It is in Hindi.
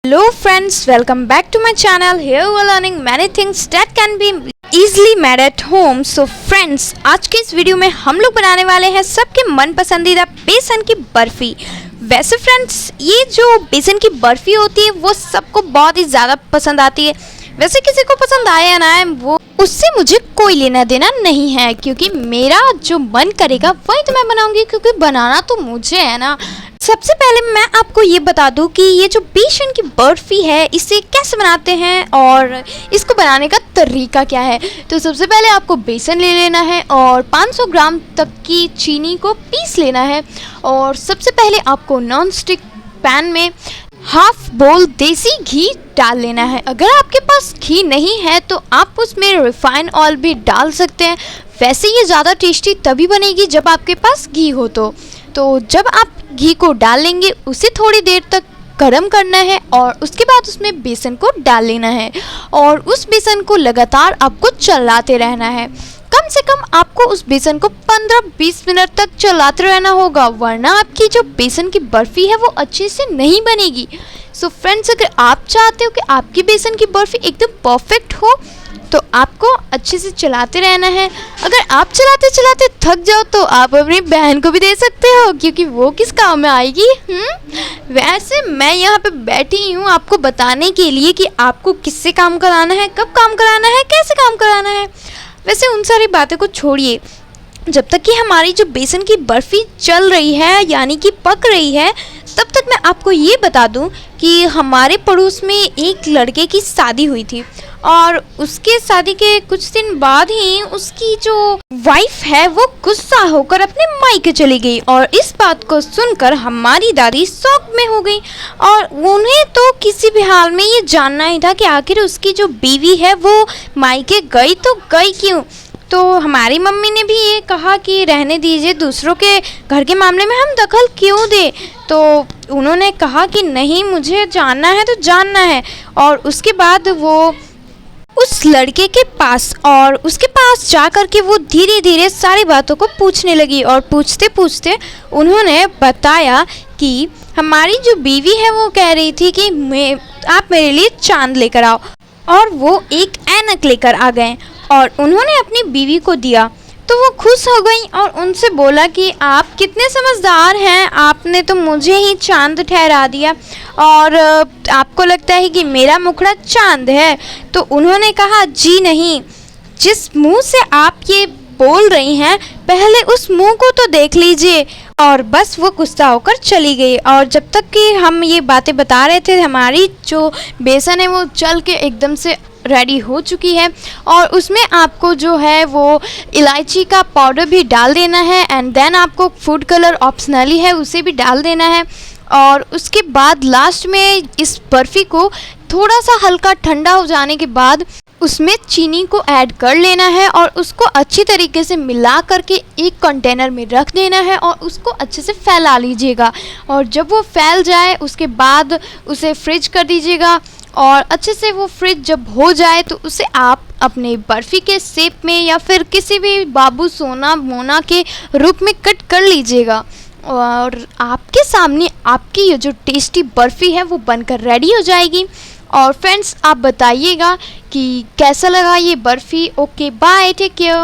Hello friends, welcome back to my channel. Here we are learning many things that can be easily made at home. So friends, आज के इस वीडियो में हम लोग बनाने वाले हैं सबके मन पसंदीदा बेसन की बर्फ़ी। वैसे फ्रेंड्स, ये जो बेसन की बर्फ़ी होती है वो सबको बहुत ही ज़्यादा पसंद आती है। वैसे किसी को पसंद आए या ना आए, वो उससे मुझे कोई लेना देना नहीं है, क्योंकि मेरा जो मन करेगा वही तो मैं बनाऊंगी, क्योंकि बनाना तो मुझे है ना। सबसे पहले मैं आपको ये बता दूं कि ये जो बेसन की बर्फ़ी है इसे कैसे बनाते हैं और इसको बनाने का तरीका क्या है। तो सबसे पहले आपको बेसन ले लेना है और 500 ग्राम तक की चीनी को पीस लेना है। और सबसे पहले आपको नॉन स्टिक पैन में हाफ बोल देसी घी डाल लेना है। अगर आपके पास घी नहीं है तो आप उसमें रिफाइंड ऑयल भी डाल सकते हैं। वैसे ये ज़्यादा टेस्टी तभी बनेगी जब आपके पास घी हो। तो जब आप घी को डाल लेंगे उसे थोड़ी देर तक गरम करना है और उसके बाद उसमें बेसन को डाल लेना है और उस बेसन को लगातार आपको चलाते रहना है। कम से कम आपको उस बेसन को 15-20 मिनट तक चलाते रहना होगा, वरना आपकी जो बेसन की बर्फ़ी है वो अच्छे से नहीं बनेगी। सो फ्रेंड्स, अगर आप चाहते हो कि आपकी बेसन की बर्फ़ी एकदम परफेक्ट हो तो आपको अच्छे से चलाते रहना है। अगर आप चलाते चलाते थक जाओ तो आप अपनी बहन को भी दे सकते हो, क्योंकि वो किस काम में आएगी। वैसे मैं यहाँ पे बैठी हूँ आपको बताने के लिए कि आपको किससे काम कराना है, कब काम कराना है, कैसे काम कराना है। वैसे उन सारी बातें को छोड़िए, जब तक कि हमारी जो बेसन की बर्फ़ी चल रही है यानी कि पक रही है, तब तक मैं आपको ये बता दूं कि हमारे पड़ोस में एक लड़के की शादी हुई थी और उसके शादी के कुछ दिन बाद ही उसकी जो वाइफ है वो गुस्सा होकर अपने मायके चली गई। और इस बात को सुनकर हमारी दादी शॉक में हो गई और उन्हें तो किसी भी हाल में ये जानना ही था कि आखिर उसकी जो बीवी है वो मायके गई तो गई क्यों। तो हमारी मम्मी ने भी ये कहा कि रहने दीजिए, दूसरों के घर के मामले में हम दखल क्यों दें। तो उन्होंने कहा कि नहीं, मुझे जानना है तो जानना है। और उसके बाद वो उस लड़के के पास और उसके पास जा कर के वो धीरे धीरे सारी बातों को पूछने लगी और पूछते पूछते उन्होंने बताया कि हमारी जो बीवी है वो कह रही थी कि आप मेरे लिए चांद लेकर आओ। और वो एक ऐनक लेकर आ गए और उन्होंने अपनी बीवी को दिया। तो वो खुश हो गई और उनसे बोला कि आप कितने समझदार हैं, आपने तो मुझे ही चांद ठहरा दिया और आपको लगता है कि मेरा मुखड़ा चांद है। तो उन्होंने कहा, जी नहीं, जिस मुंह से आप ये बोल रही हैं पहले उस मुंह को तो देख लीजिए। और बस वो गुस्सा होकर चली गई। और जब तक कि हम ये बातें बता रहे थे, हमारी जो बेसन है वो चल के एकदम से रेडी हो चुकी है और उसमें आपको जो है वो इलायची का पाउडर भी डाल देना है एंड देन आपको फूड कलर ऑप्शनली है उसे भी डाल देना है। और उसके बाद लास्ट में इस बर्फ़ी को थोड़ा सा हल्का ठंडा हो जाने के बाद उसमें चीनी को ऐड कर लेना है और उसको अच्छी तरीके से मिला करके एक कंटेनर में रख देना है और उसको अच्छे से फैला लीजिएगा। और जब वो फैल जाए उसके बाद उसे फ्रिज कर दीजिएगा और अच्छे से वो फ्रिज जब हो जाए तो उसे आप अपने बर्फ़ी के शेप में या फिर किसी भी बाबू सोना मोना के रूप में कट कर लीजिएगा। और आपके सामने आपकी ये जो टेस्टी बर्फ़ी है वो बनकर रेडी हो जाएगी। और फ्रेंड्स, आप बताइएगा कि कैसा लगा ये barfi. Okay, bye, take care.